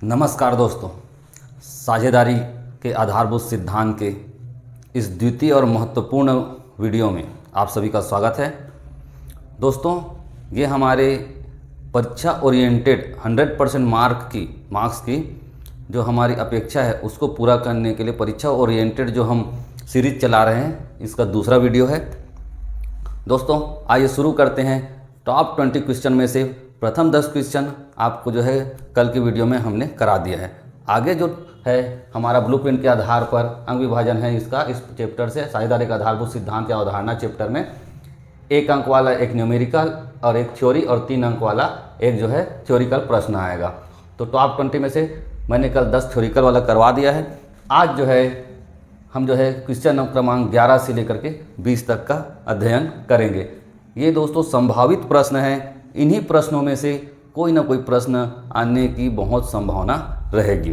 नमस्कार दोस्तों, साझेदारी के आधारभूत सिद्धांत के इस द्वितीय और महत्वपूर्ण वीडियो में आप सभी का स्वागत है। दोस्तों, ये हमारे परीक्षा ओरिएंटेड 100% मार्क्स की जो हमारी अपेक्षा है उसको पूरा करने के लिए परीक्षा ओरिएंटेड जो हम सीरीज चला रहे हैं, इसका दूसरा वीडियो है। दोस्तों, आइए शुरू करते हैं। टॉप 20 क्वेश्चन में से प्रथम 10 क्वेश्चन आपको जो है कल के वीडियो में हमने करा दिया है। आगे जो है हमारा ब्लूप्रिंट के आधार पर अंक विभाजन है इसका, इस चैप्टर से साझेदारी का आधारभूत सिद्धांत या अवधारणा चैप्टर में 1 अंक वाला एक न्यूमेरिकल और एक थ्योरी और 3 अंक वाला एक जो है थ्योरिकल प्रश्न आएगा। तो टॉप 20 में से मैंने कल 10 थ्योरिकल वाला करवा दिया है। आज जो है हम जो है क्वेश्चन क्रमांक 11 से लेकर के 20 तक का अध्ययन करेंगे। ये दोस्तों संभावित प्रश्न हैं। इन्हीं प्रश्नों में से कोई ना कोई प्रश्न आने की बहुत संभावना रहेगी।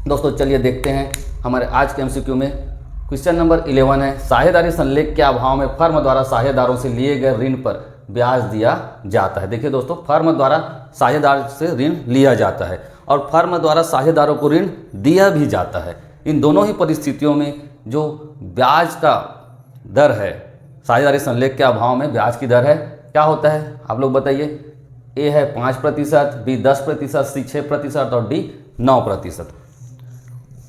दोस्तों चलिए देखते हैं हमारे आज के एमसीक्यू में। क्वेश्चन नंबर 11 है, साझेदारी संलेख के अभाव में फर्म द्वारा साझेदारों से लिए गए ऋण पर ब्याज दिया जाता है। देखिए दोस्तों, फर्म द्वारा साझेदार से ऋण लिया जाता है और फर्म द्वारा साझेदारों को ऋण दिया भी जाता है। इन दोनों ही परिस्थितियों में जो ब्याज का दर है, साझेदारी संलेख के अभाव में ब्याज की दर है, क्या होता है आप लोग बताइए। ए है 5%, बी 10%, सी 6% और डी 9%।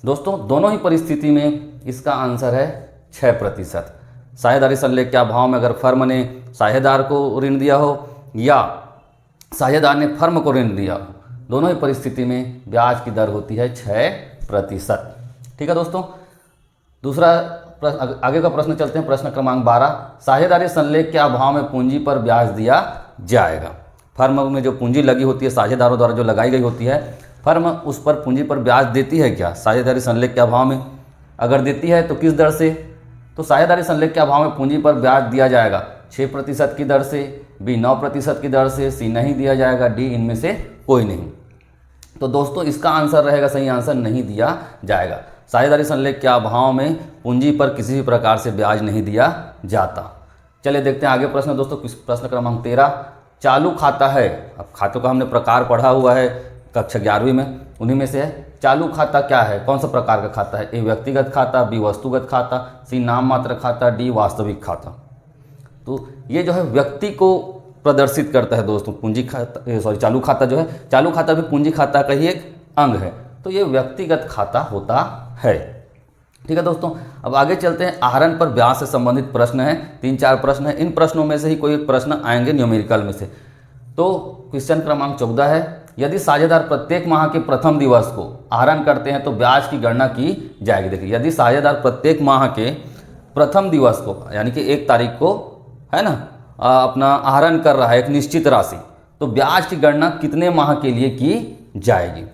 दोस्तों दोनों ही परिस्थिति में इसका आंसर है 6%। साझेदारी संलेख के अभाव में अगर फर्म ने साझेदार को ऋण दिया हो या साझेदार ने फर्म को ऋण दिया हो, दोनों ही परिस्थिति में ब्याज की दर होती है 6%। ठीक है दोस्तों, दूसरा आगे का प्रश्न चलते हैं। प्रश्न क्रमांक 12, साझेदारी संलेख के अभाव में पूंजी पर ब्याज दिया जाएगा। फर्म में जो पूंजी लगी होती है, साझेदारों द्वारा जो लगाई गई होती है, फर्म उस पर पूंजी पर ब्याज देती है क्या साझेदारी संलेख के अभाव में? अगर देती है तो किस दर से? तो साझेदारी संलेख के अभाव में पूंजी पर ब्याज दिया जाएगा 6% की दर से, बी 9% की दर से, सी नहीं दिया जाएगा, डी इनमें से कोई नहीं। तो दोस्तों इसका आंसर रहेगा, सही आंसर नहीं दिया जाएगा। साझेदारी संलेख के अभाव में पूंजी पर किसी भी प्रकार से ब्याज नहीं दिया जाता। चलिए देखते हैं आगे प्रश्न। दोस्तों प्रश्न क्रमांक 13, चालू खाता है। अब खातों का हमने प्रकार पढ़ा हुआ है कक्षा 11वीं में, उन्हीं में से है चालू खाता क्या है, कौन सा प्रकार का खाता है? ए व्यक्तिगत खाता, बी वस्तुगत खाता, सी नाम मात्र खाता, डी वास्तविक खाता। तो ये जो है व्यक्ति को प्रदर्शित करता है दोस्तों। चालू खाता जो है, चालू खाता भी पूंजी खाता का ही एक अंग है, तो ये व्यक्तिगत खाता होता है। ठीक है दोस्तों, अब आगे चलते हैं। आहरण पर ब्याज से संबंधित प्रश्न है, 3-4 प्रश्न है। इन प्रश्नों में से ही कोई एक प्रश्न आएंगे न्यूमेरिकल में से। तो क्वेश्चन क्रमांक 14 है, यदि साझेदार प्रत्येक माह के प्रथम दिवस को आहरण करते हैं तो ब्याज की गणना की जाएगी। देखिए, यदि साझेदार प्रत्येक माह के प्रथम दिवस को यानी कि 1 तारीख को है ना अपना आहरण कर रहा है एक निश्चित राशि, तो ब्याज की गणना कितने माह के लिए की जाएगी?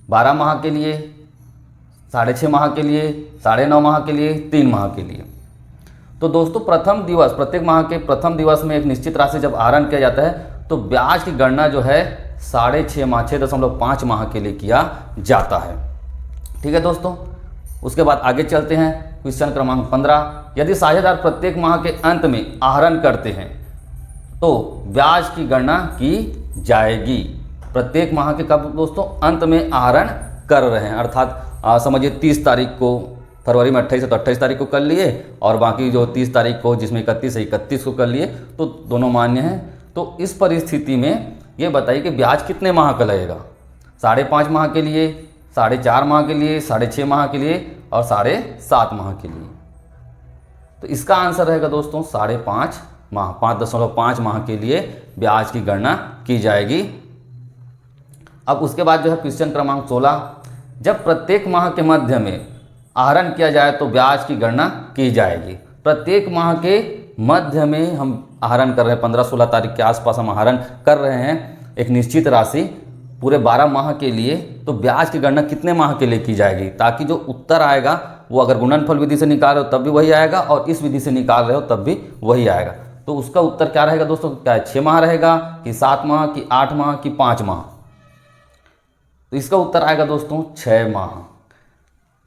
12 माह के लिए, 6.5 माह के लिए, 9.5 माह के लिए, 3 माह के लिए। तो दोस्तों प्रथम दिवस, प्रत्येक माह के प्रथम दिवस में एक निश्चित राशि जब आहरण किया जाता है तो ब्याज की गणना जो है 6.5 माह 6.5 माह के लिए किया जाता है। ठीक है दोस्तों, उसके बाद आगे चलते हैं। क्वेश्चन क्रमांक 15, यदि साझेदार प्रत्येक माह के अंत में आहरण करते हैं तो ब्याज की गणना की जाएगी। प्रत्येक माह के कब दोस्तों? अंत में आहरण कर रहे हैं, अर्थात समझिए 30 तारीख को, फरवरी में 28 है तो 28 तारीख को कर लिए और बाकी जो 30 तारीख को जिसमें 31 है 31 को कर लिए, तो दोनों मान्य हैं। तो इस परिस्थिति में ये बताइए कि ब्याज कितने माह का लगेगा? 5.5 माह के लिए, 4.5 माह के लिए, 6.5 माह के लिए और 7.5 माह के लिए। तो इसका आंसर रहेगा दोस्तों 5.5 माह, 5.5 माह के लिए ब्याज की गणना की जाएगी। अब उसके बाद जो है क्वेश्चन क्रमांक 16, जब प्रत्येक माह के मध्य में आहरण किया जाए तो ब्याज की गणना की जाएगी। प्रत्येक माह के मध्य में हम आहरण कर रहे हैं, 15-16 तारीख के आसपास हम आहरण कर रहे हैं एक निश्चित राशि पूरे 12 माह के लिए, तो ब्याज की गणना कितने माह के लिए की जाएगी? ताकि जो उत्तर आएगा वो अगर गुणनफल विधि से निकाल रहे हो तब भी वही आएगा और इस विधि से निकाल रहे हो तब भी वही आएगा। तो उसका उत्तर क्या रहेगा दोस्तों? क्या है, 6 माह रहेगा कि 7 माह कि 8 माह कि 5 माह? तो इसका उत्तर आएगा दोस्तों 6 माह।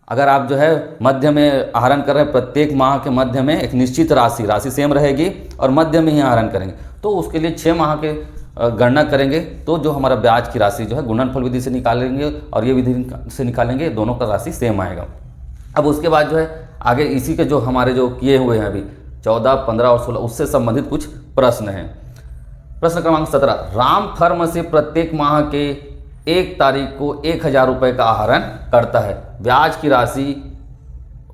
अगर आप जो है मध्य में आहरण कर रहे हैं, प्रत्येक माह के मध्य में एक निश्चित राशि सेम रहेगी और मध्य में ही आहरण करेंगे, तो उसके लिए 6 माह के गणना करेंगे तो जो हमारा ब्याज की राशि जो है गुणनफल विधि से निकालेंगे और ये विधि से निकालेंगे, दोनों का राशि सेम आएगा। अब उसके बाद जो है आगे इसी के जो हमारे जो किए हुए हैं अभी 14, 15 और 16 उससे संबंधित कुछ प्रश्न हैं। प्रश्न क्रमांक 17, राम फर्म से प्रत्येक माह के 1 तारीख को 1000 रुपये का आहरण करता है, ब्याज की राशि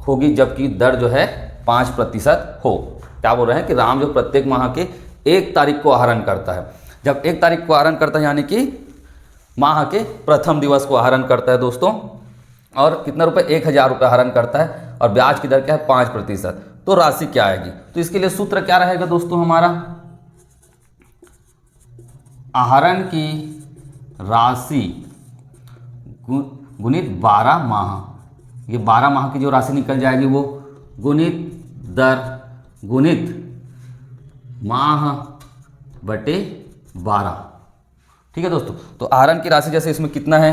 होगी जबकि दर जो है 5% हो। क्या बोल रहे हैं कि राम जो प्रत्येक माह के 1 तारीख को आहरण करता है, जब 1 तारीख को आहरण करता है यानी कि माह के प्रथम दिवस को आहरण करता है दोस्तों, और कितना रुपये 1000 रुपये आहरण करता है और ब्याज की दर क्या है 5%, तो राशि क्या आएगी? तो इसके लिए सूत्र क्या रहेगा दोस्तों हमारा, आहरण की राशि गुणित 12 माह। ये 12 माह की जो राशि निकल जाएगी वो गुणित दर गुणित माह बटे 12। ठीक है दोस्तों, तो आहरण की राशि जैसे इसमें कितना है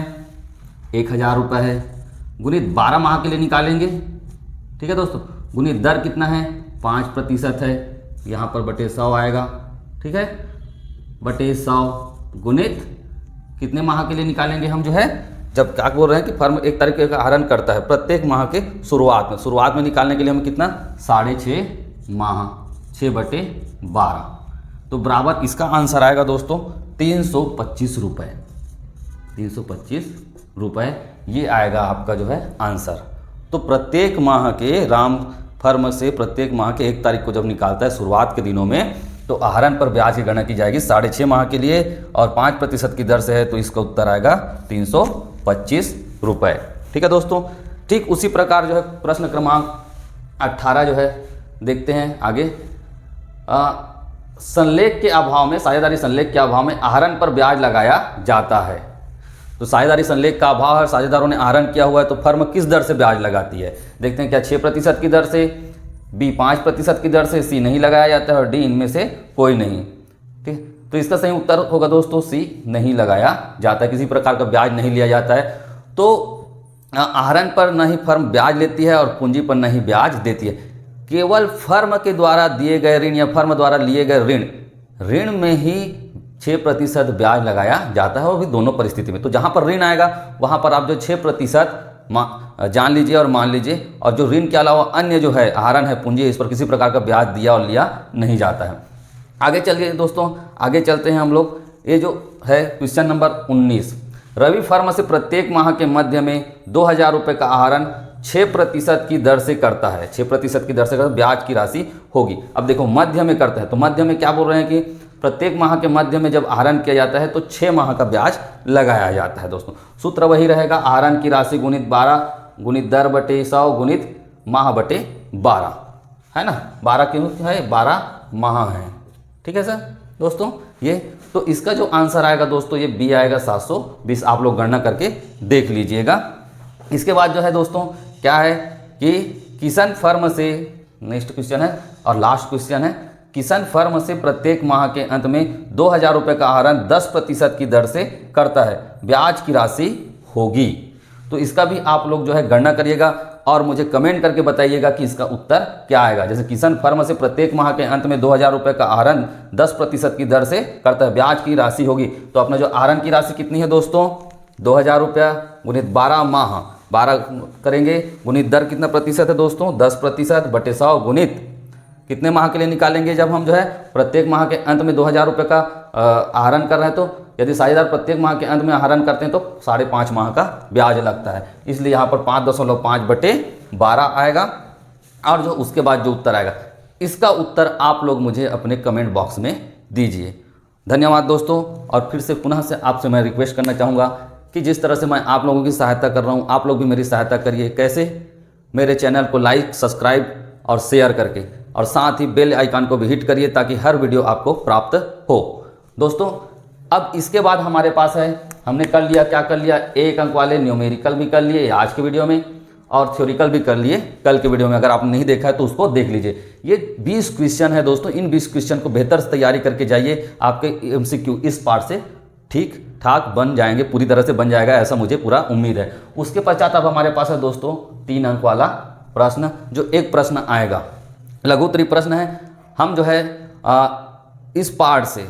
1000 रुपये है, गुणित 12 माह के लिए निकालेंगे। ठीक है दोस्तों, गुणित दर कितना है 5% है, यहाँ पर बटे 100 आएगा। ठीक है, बटे 100 गुणित कितने माह के लिए निकालेंगे हम जो है, जब क्या बोल रहे हैं कि फर्म 1 तारीख का आहरण करता है प्रत्येक माह के शुरुआत में निकालने के लिए हमें कितना 6.5 माह, 6/12, तो बराबर इसका आंसर आएगा दोस्तों 325 रुपये। 325 रुपये ये आएगा आपका जो है आंसर। तो प्रत्येक माह के राम फर्म से प्रत्येक माह के 1 तारीख को जब निकालता है शुरुआत के दिनों में, तो आहरण पर ब्याज की गणना की जाएगी 6.5 माह के लिए और 5% की दर से है, तो इसका उत्तर आएगा 325 रुपये। ठीक है दोस्तों, ठीक उसी प्रकार जो है प्रश्न क्रमांक 18 जो है देखते हैं आगे। संलेख के अभाव में, साझेदारी संलेख के अभाव में आहरण पर ब्याज लगाया जाता है। तो साझेदारी संलेख का अभाव है, साझेदारों ने आहरण किया हुआ है, तो फर्म किस दर से ब्याज लगाती है? देखते हैं, क्या 6% की दर से, बी 5% की दर से, सी नहीं लगाया जाता है और डी इनमें से कोई नहीं। ठीक, तो इसका सही उत्तर होगा दोस्तों सी, नहीं लगाया जाता है, किसी प्रकार का ब्याज नहीं लिया जाता है। तो आहरण पर न ही फर्म ब्याज लेती है और पूंजी पर न ही ब्याज देती है, केवल फर्म के द्वारा दिए गए ऋण या फर्म द्वारा लिए गए ऋण में ही 6% ब्याज लगाया जाता है, वो भी दोनों परिस्थिति में। तो जहाँ पर ऋण आएगा वहाँ पर आप जो 6% जान लीजिए और मान लीजिए, और जो ऋण के अलावा अन्य जो है आहरण है, पूंजी, इस पर किसी प्रकार का ब्याज दिया और लिया नहीं जाता है। आगे चलिए दोस्तों, आगे चलते हैं हम लोग। ये जो है क्वेश्चन नंबर 19, रवि फर्म से प्रत्येक माह के मध्य में 2000 रुपये का आहरण 6% की दर से करता है, 6% की दर से ब्याज की राशि होगी। अब देखो मध्य में करता है, तो मध्य में क्या बोल रहे हैं कि प्रत्येक माह के मध्य में जब आहरण किया जाता है तो 6 माह का ब्याज लगाया जाता है दोस्तों। सूत्र वही रहेगा, आहरण की राशि गुणित 12 गुणित दर बटे 100 गुणित माह बटे 12, है ना। 12 क्यों है, 12 माह है। ठीक है सर दोस्तों, ये तो इसका जो आंसर आएगा दोस्तों ये बी आएगा 720। आप लोग गणना करके देख लीजिएगा। इसके बाद जो है दोस्तों क्या है कि किसान फर्म से, नेक्स्ट क्वेश्चन है और लास्ट क्वेश्चन है, किसान फर्म से प्रत्येक माह के अंत में 2000 रुपये का आहरण 10% की दर से करता है, ब्याज की राशि होगी। तो इसका भी आप लोग जो है गणना करिएगा और मुझे कमेंट करके बताइएगा कि इसका उत्तर क्या आएगा। जैसे किसान फर्म से प्रत्येक माह के अंत में 2000 रुपये का आहरण 10% की दर से करता है, ब्याज की राशि होगी। तो अपना जो आहरण की राशि कितनी है दोस्तों 2000 रुपया गुणित 12 माह, 12 करेंगे, गुणित दर कितना प्रतिशत है दोस्तों 10% बटे 100 गुणित कितने माह के लिए निकालेंगे, जब हम जो है प्रत्येक माह के अंत में 2000 रुपये का आहरण कर रहे हैं, तो यदि साझेदार प्रत्येक माह के अंत में आहरण करते हैं तो 5.5 माह का ब्याज लगता है, इसलिए यहाँ पर 5.5/12 आएगा। और जो उसके बाद जो उत्तर आएगा इसका उत्तर आप लोग मुझे अपने कमेंट बॉक्स में दीजिए। धन्यवाद दोस्तों। और फिर से पुनः से आपसे मैं रिक्वेस्ट करना चाहूँगा कि जिस तरह से मैं आप लोगों की सहायता कर रहा हूँ, आप लोग भी मेरी सहायता करिए। कैसे? मेरे चैनल को लाइक, सब्सक्राइब और शेयर करके, और साथ ही बेल आइकन को भी हिट करिए ताकि हर वीडियो आपको प्राप्त हो। दोस्तों अब इसके बाद हमारे पास है, हमने कर लिया, क्या कर लिया, 1 अंक वाले न्यूमेरिकल भी कर लिए आज के वीडियो में और थ्योरिकल भी कर लिए कल के वीडियो में। अगर आपने नहीं देखा है तो उसको देख लीजिए। ये 20 क्वेश्चन है दोस्तों, इन 20 क्वेश्चन को बेहतर से तैयारी करके जाइए, आपके MCQ इस पार्ट से ठीक ठाक बन जाएंगे, पूरी तरह से बन जाएगा, ऐसा मुझे पूरा उम्मीद है। उसके पश्चात अब हमारे पास है दोस्तों 3 अंक वाला प्रश्न, जो एक प्रश्न आएगा, लघु उत्तरीय प्रश्न है। हम जो है इस पार्ट से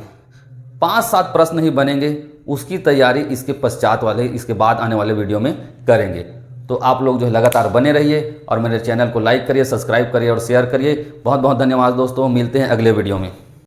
5-7 प्रश्न ही बनेंगे, उसकी तैयारी इसके पश्चात वाले, इसके बाद आने वाले वीडियो में करेंगे। तो आप लोग जो है लगातार बने रहिए और मेरे चैनल को लाइक करिए, सब्सक्राइब करिए और शेयर करिए। बहुत बहुत धन्यवाद दोस्तों, मिलते हैं अगले वीडियो में।